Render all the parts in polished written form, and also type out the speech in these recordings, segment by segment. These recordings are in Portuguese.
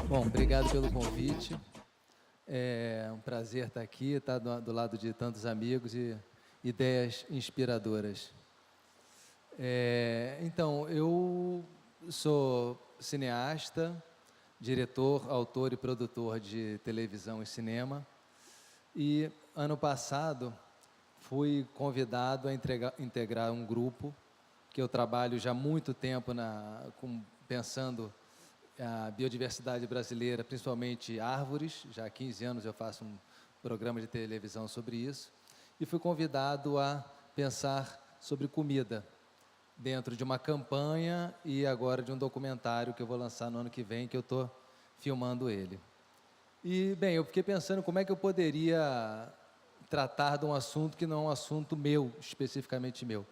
Bom, obrigado pelo convite. É um prazer estar aqui, estar do lado de tantos amigos e ideias inspiradoras. Então, eu sou cineasta, diretor, autor e produtor de televisão e cinema. E ano passado fui convidado a integrar um grupo que eu trabalho já há muito tempo pensando a biodiversidade brasileira, principalmente árvores. Já há 15 anos eu faço um programa de televisão sobre isso. E fui convidado a pensar sobre comida, dentro de uma campanha e agora de um documentário que eu vou lançar no ano que vem, que eu estou filmando ele. E, bem, eu fiquei pensando como é que eu poderia tratar de um assunto que não é um assunto meu, especificamente meu.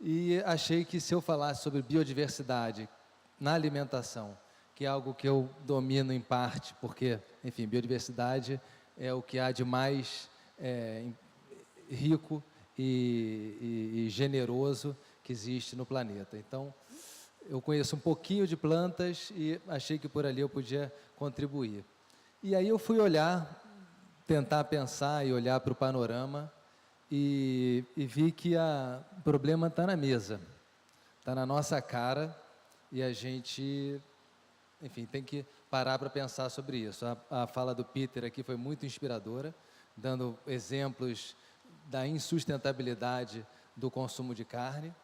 E achei que se eu falasse sobre biodiversidade na alimentação, que é algo que eu domino em parte, porque, enfim, biodiversidade é o que há de mais rico e generoso que existe no planeta. Então, eu conheço um pouquinho de plantas e achei que por ali eu podia contribuir. E aí eu fui tentar pensar e olhar para o panorama e vi que o problema está na mesa, está na nossa cara e a gente, enfim, tem que parar para pensar sobre isso. A fala do Peter aqui foi muito inspiradora, dando exemplos da insustentabilidade do consumo de carne.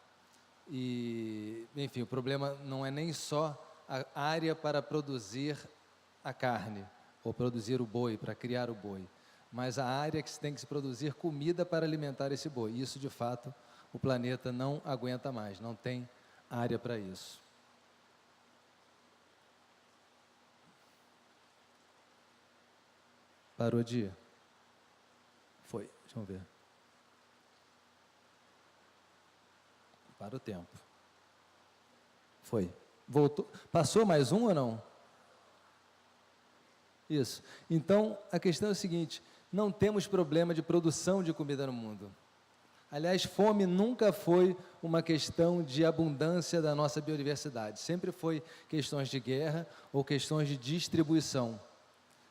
E, enfim, o problema não é nem só a área para produzir a carne, ou produzir o boi, para criar o boi, mas a área que se tem que se produzir comida para alimentar esse boi. Isso, de fato, o planeta não aguenta mais, não tem área para isso. Parou de ir? Foi, deixa eu ver. Para o tempo. Foi. Voltou. Passou mais um ou não? Isso. Então, a questão é o seguinte, não temos problema de produção de comida no mundo. Aliás, fome nunca foi uma questão de abundância da nossa biodiversidade. Sempre foi questões de guerra ou questões de distribuição.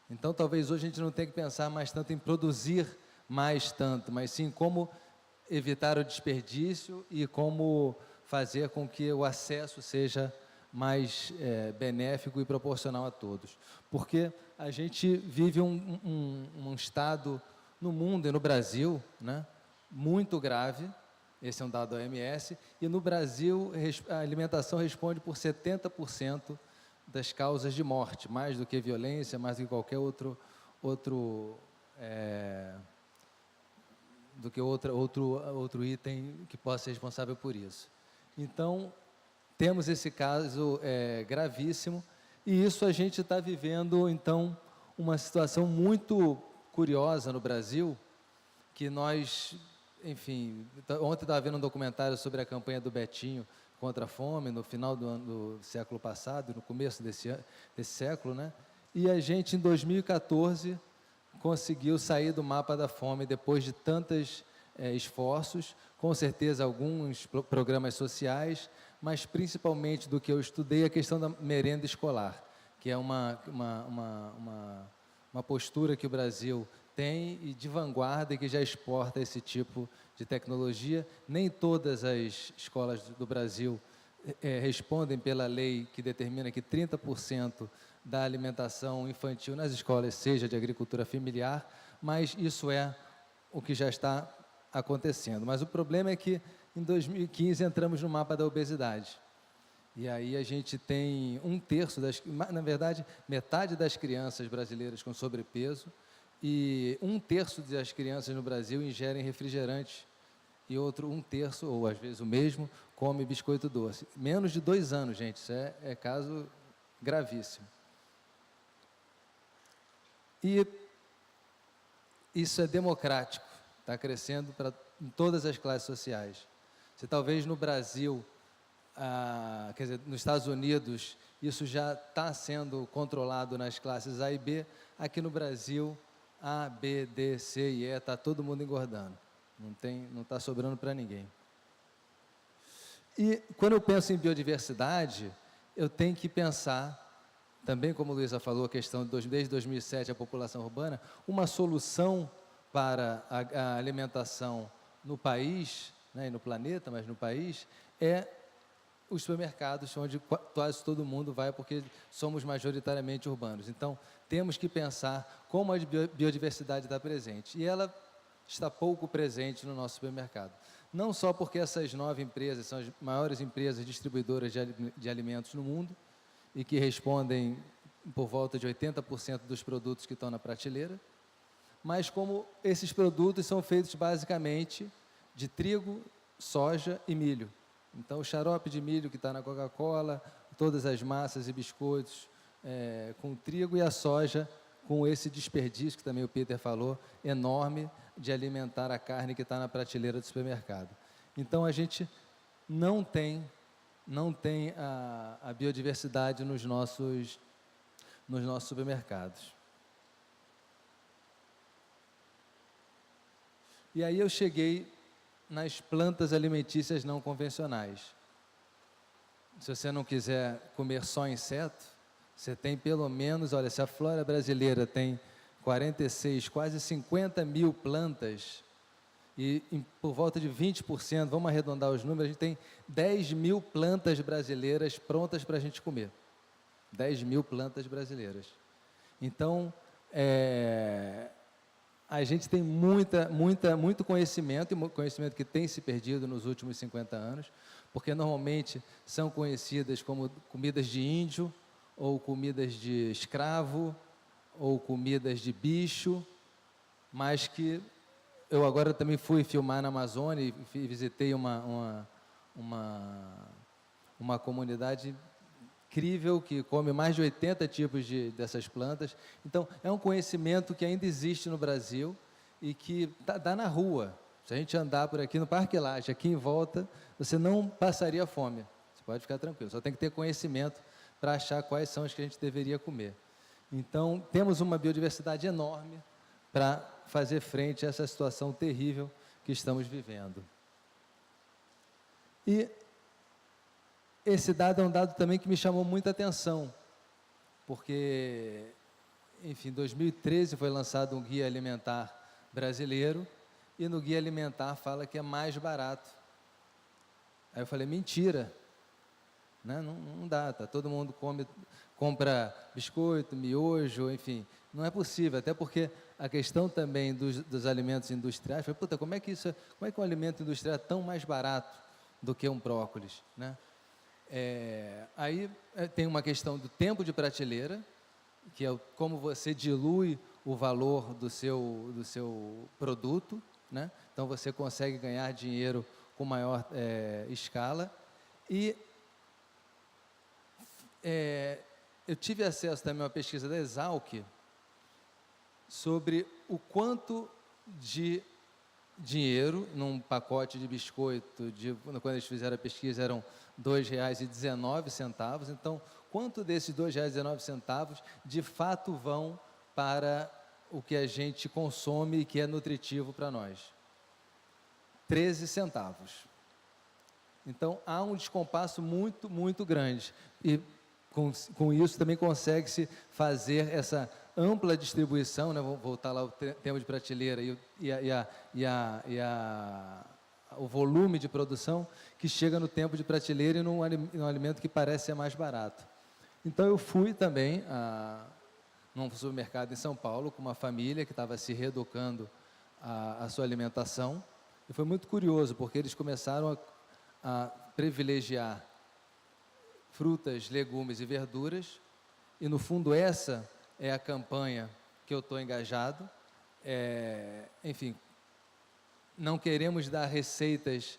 Então, talvez hoje a gente não tenha que pensar mais tanto em produzir mais tanto, mas sim como evitar o desperdício e como fazer com que o acesso seja mais benéfico e proporcional a todos. Porque a gente vive um estado no mundo e no Brasil, né, muito grave, esse é um dado da OMS, e no Brasil a alimentação responde por 70% das causas de morte, mais do que violência, mais do que qualquer outro item que possa ser responsável por isso. Então, temos esse caso gravíssimo, e isso a gente está vivendo, então, uma situação muito curiosa no Brasil, que nós, enfim, ontem estava vendo um documentário sobre a campanha do Betinho contra a fome, no final do século passado, no começo desse século, né? E a gente, em 2014, conseguiu sair do mapa da fome depois de tantos esforços, com certeza alguns programas sociais, mas principalmente do que eu estudei, a questão da merenda escolar, que é uma postura que o Brasil tem e de vanguarda e que já exporta esse tipo de tecnologia. Nem todas as escolas do Brasil respondem pela lei que determina que 30% da alimentação infantil nas escolas seja de agricultura familiar, mas isso é o que já está acontecendo. Mas o problema é que em 2015 entramos no mapa da obesidade. E aí a gente tem na verdade, metade das crianças brasileiras com sobrepeso e 1/3 das crianças no Brasil ingerem refrigerante e outro 1/3, ou às vezes o mesmo, come biscoito doce. Menos de 2 anos, gente, isso é caso gravíssimo. E isso é democrático, está crescendo em todas as classes sociais. Se talvez no Brasil, quer dizer, nos Estados Unidos, isso já está sendo controlado nas classes A e B, aqui no Brasil, A, B, D, C e E, está todo mundo engordando. Não está sobrando para ninguém. E quando eu penso em biodiversidade, eu tenho que pensar, também como a Luísa falou, a questão de desde 2007 a população urbana, uma solução para a alimentação no país, né, e no planeta, mas no país, é os supermercados, onde quase todo mundo vai, porque somos majoritariamente urbanos. Então, temos que pensar como a biodiversidade está presente. E ela está pouco presente no nosso supermercado. Não só porque essas 9 empresas são as maiores empresas distribuidoras de alimentos no mundo e que respondem por volta de 80% dos produtos que estão na prateleira, mas como esses produtos são feitos basicamente de trigo, soja e milho. Então, o xarope de milho que está na Coca-Cola, todas as massas e biscoitos com trigo, e a soja com esse desperdício, que também o Peter falou, enorme, de alimentar a carne que está na prateleira do supermercado. Então, a gente não tem a biodiversidade nos nossos supermercados. E aí eu cheguei nas plantas alimentícias não convencionais. Se você não quiser comer só inseto, você tem pelo menos, olha, se a flora brasileira tem 46, quase 50 mil plantas, e por volta de 20%, vamos arredondar os números, a gente tem 10 mil plantas brasileiras prontas para a gente comer. 10 mil plantas brasileiras. Então, a gente tem muito conhecimento, e conhecimento que tem se perdido nos últimos 50 anos, porque normalmente são conhecidas como comidas de índio, ou comidas de escravo, ou comidas de bicho, mas que eu agora também fui filmar na Amazônia e visitei uma comunidade incrível que come mais de 80 tipos dessas plantas. Então, é um conhecimento que ainda existe no Brasil e que dá na rua. Se a gente andar por aqui no Parque Lage, aqui em volta, você não passaria fome. Você pode ficar tranquilo, só tem que ter conhecimento para achar quais são as que a gente deveria comer. Então, temos uma biodiversidade enorme para fazer frente a essa situação terrível que estamos vivendo. E esse dado é um dado também que me chamou muita atenção, porque, enfim, em 2013 foi lançado um guia alimentar brasileiro, e no guia alimentar fala que é mais barato. Aí eu falei, mentira, né? Não dá, tá? Todo mundo compra biscoito, miojo, enfim, não é possível, até porque a questão também dos alimentos industriais, foi, puta, como é que um alimento industrial é tão mais barato do que um brócolis, né? Aí tem uma questão do tempo de prateleira, que é como você dilui o valor do seu produto, né? Então você consegue ganhar dinheiro com maior escala. E eu tive acesso também a uma pesquisa da Exalc sobre o quanto de dinheiro num pacote de biscoito, quando eles fizeram a pesquisa eram R$ 2,19, então quanto desses R$ 2,19 de fato vão para o que a gente consome e que é nutritivo para nós? 13 centavos. Então há um descompasso muito grande, e com isso também consegue-se fazer essa ampla distribuição, né? Vou voltar lá ao tempo de prateleira o volume de produção que chega no tempo de prateleira e num alimento que parece ser mais barato. Então eu fui também num supermercado em São Paulo com uma família que estava se reeducando a sua alimentação, e foi muito curioso, porque eles começaram a privilegiar frutas, legumes e verduras, e no fundo essa é a campanha que eu estou engajado. Enfim, não queremos dar receitas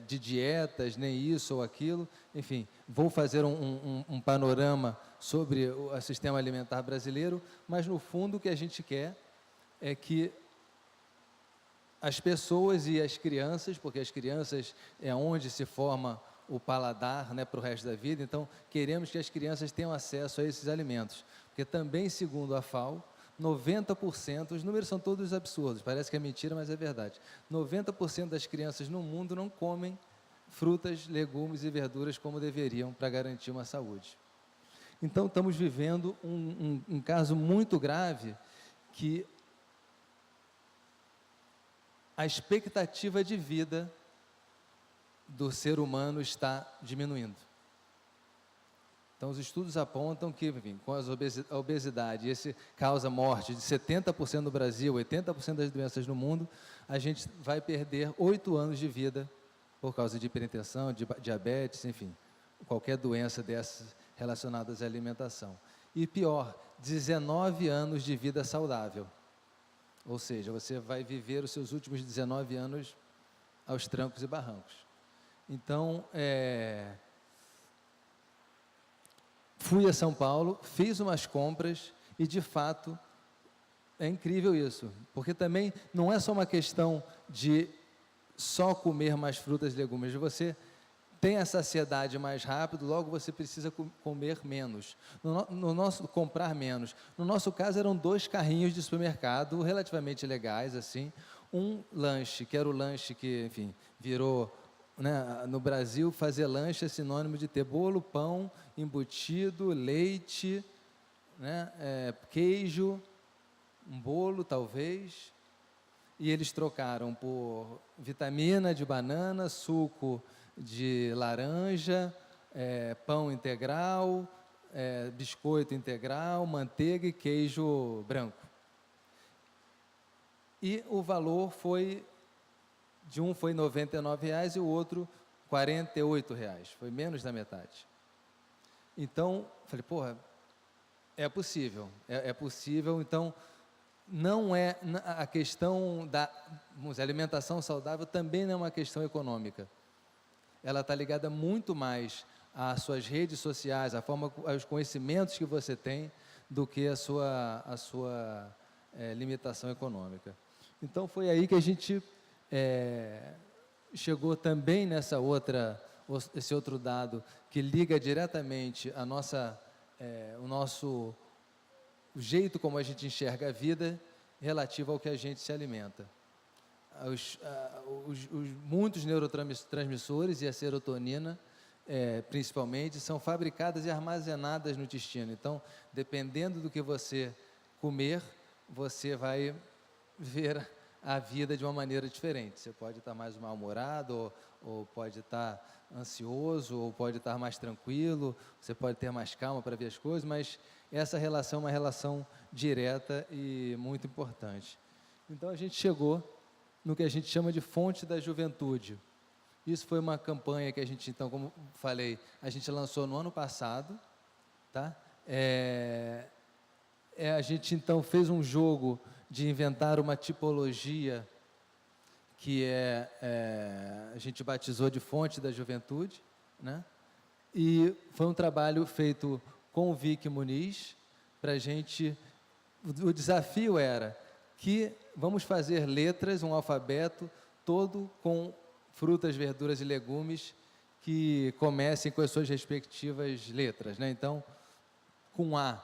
de dietas, nem isso ou aquilo, enfim, vou fazer um panorama sobre o sistema alimentar brasileiro, mas no fundo o que a gente quer é que as pessoas e as crianças, porque as crianças é onde se forma o paladar, né, para o resto da vida, então queremos que as crianças tenham acesso a esses alimentos, porque também, segundo a FAO, 90%, os números são todos absurdos, parece que é mentira, mas é verdade, 90% das crianças no mundo não comem frutas, legumes e verduras como deveriam para garantir uma saúde. Então, estamos vivendo um caso muito grave que a expectativa de vida do ser humano está diminuindo. Então, os estudos apontam que, enfim, com a obesidade, esse causa morte de 70% no Brasil, 80% das doenças no mundo, a gente vai perder 8 anos de vida por causa de hipertensão, de diabetes, enfim, qualquer doença dessas relacionadas à alimentação. E pior, 19 anos de vida saudável. Ou seja, você vai viver os seus últimos 19 anos aos trancos e barrancos. Então, fui a São Paulo, fiz umas compras e, de fato, é incrível isso. Porque também não é só uma questão de só comer mais frutas e legumes. Você tem a saciedade mais rápido, logo você precisa comer menos. Comprar menos. No nosso caso, eram 2 carrinhos de supermercado relativamente legais, assim. Um lanche, que era o lanche que, enfim, virou, né, no Brasil, fazer lanche é sinônimo de ter bolo, pão, embutido, leite, né, queijo, um bolo, talvez. E eles trocaram por vitamina de banana, suco de laranja, pão integral, biscoito integral, manteiga e queijo branco. E o valor foi, de um foi R$ 99,00 e o outro R$ 48,00, foi menos da metade. Então, falei, porra, é possível, então, não é a questão da alimentação saudável também não é uma questão econômica. Ela está ligada muito mais às suas redes sociais, aos conhecimentos que você tem, do que a sua limitação econômica. Então, foi aí que a gente chegou também esse outro dado que liga diretamente o jeito como a gente enxerga a vida relativo ao que a gente se alimenta. Muitos neurotransmissores e a serotonina, principalmente, são fabricadas e armazenadas no intestino. Então, dependendo do que você comer, você vai ver a vida de uma maneira diferente. Você pode estar mais mal-humorado, ou pode estar ansioso, ou pode estar mais tranquilo, você pode ter mais calma para ver as coisas, mas essa relação é uma relação direta e muito importante. Então, a gente chegou no que a gente chama de fonte da juventude. Isso foi uma campanha que a gente, então, como falei, a gente lançou no ano passado, tá? A gente, então, fez um jogo de inventar uma tipologia que a gente batizou de Fonte da Juventude, né? E foi um trabalho feito com o Vic Muniz, para a gente, o desafio era que vamos fazer letras, um alfabeto todo com frutas, verduras e legumes que comecem com as suas respectivas letras, né? Então, com A,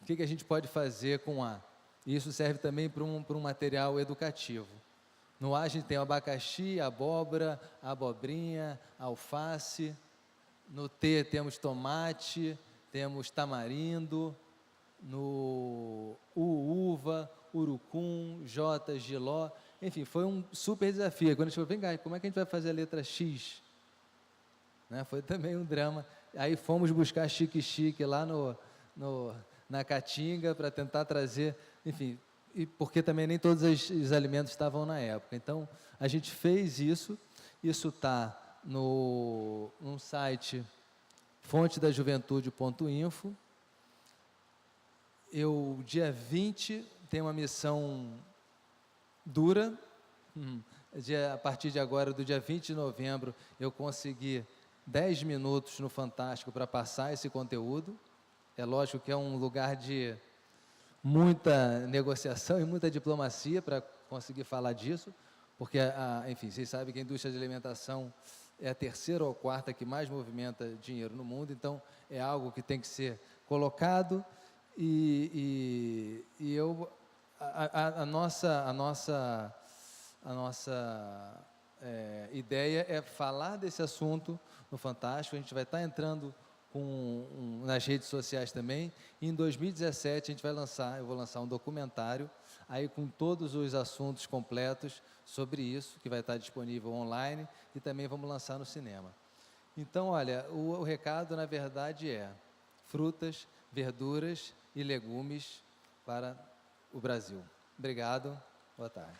o que a gente pode fazer com A? Isso serve também para um material educativo. No A a gente tem o abacaxi, abóbora, abobrinha, alface. No T temos tomate, temos tamarindo. No U, uva, urucum, J, jiló. Enfim, foi um super desafio. Quando a gente falou, vem cá, como é que a gente vai fazer a letra X? Né? Foi também um drama. Aí fomos buscar chique-chique lá na Caatinga para tentar trazer, enfim, e porque também nem todos os alimentos estavam na época. Então, a gente fez isso está num site fontedajuventude.info. Dia 20, tenho uma missão dura. A partir de agora, do dia 20 de novembro, eu consegui 10 minutos no Fantástico para passar esse conteúdo. É lógico que é um lugar de muita negociação e muita diplomacia para conseguir falar disso, porque, enfim, vocês sabem que a indústria de alimentação é a 3ª ou 4ª que mais movimenta dinheiro no mundo, então é algo que tem que ser colocado a nossa ideia é falar desse assunto no Fantástico. A gente vai estar entrando nas redes sociais também. E em 2017 eu vou lançar um documentário aí com todos os assuntos completos sobre isso, que vai estar disponível online, e também vamos lançar no cinema. Então, olha, o recado, na verdade, é frutas, verduras e legumes para o Brasil. Obrigado, boa tarde.